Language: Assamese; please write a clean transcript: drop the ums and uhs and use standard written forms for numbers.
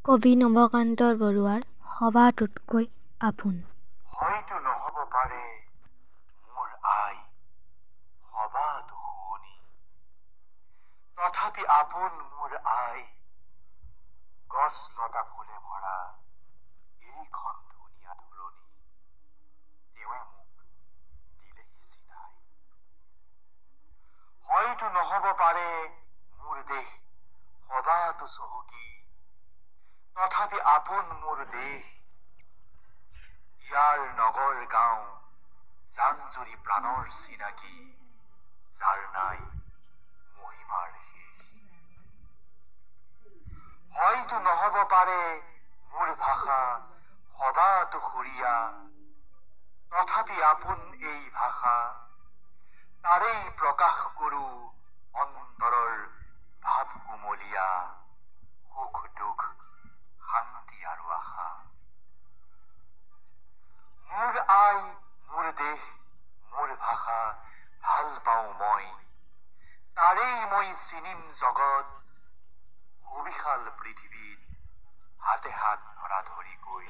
কবি নৱকান্ত বৰুৱাৰ সবাতোতকৈ আপোন। হয়তো নহব পাৰে মোৰ আই সবাতো শুৱনি, তথাপি আপোন মোৰ আই। গছ লতা ফুলে ভৰা এইখন ধুনীয়া ধৰণী, তেওঁৱে মোক দিলেহি চিনাই। হয়তো নহব পাৰে মোৰ দেশ সবাতো চহকী, তথাপি আপোন মোৰ দেশ। ইয়াৰ নগৰ গাঁও জান-জুৰি প্ৰাণৰ চিনাকি, যাৰ নাই মহিমাৰ শেষ। হয়তো নহব পাৰে মোৰ ভাষা সবাতো সুৰীয়া, তথাপি আপোন এই ভাষা। তাৰেই প্ৰকাশ কৰো অন্তৰৰ ভাৱ কুমলীয়া, সুখ দুখ শান্তি আৰু আশা। মোৰ আই মোৰ দেশ মোৰ ভাষা ভাল পাওঁ মই, তাৰেই মই চিনিম জগত। সুবিশাল পৃথিৱীত হাতে হাত ধৰা ধৰিকৈ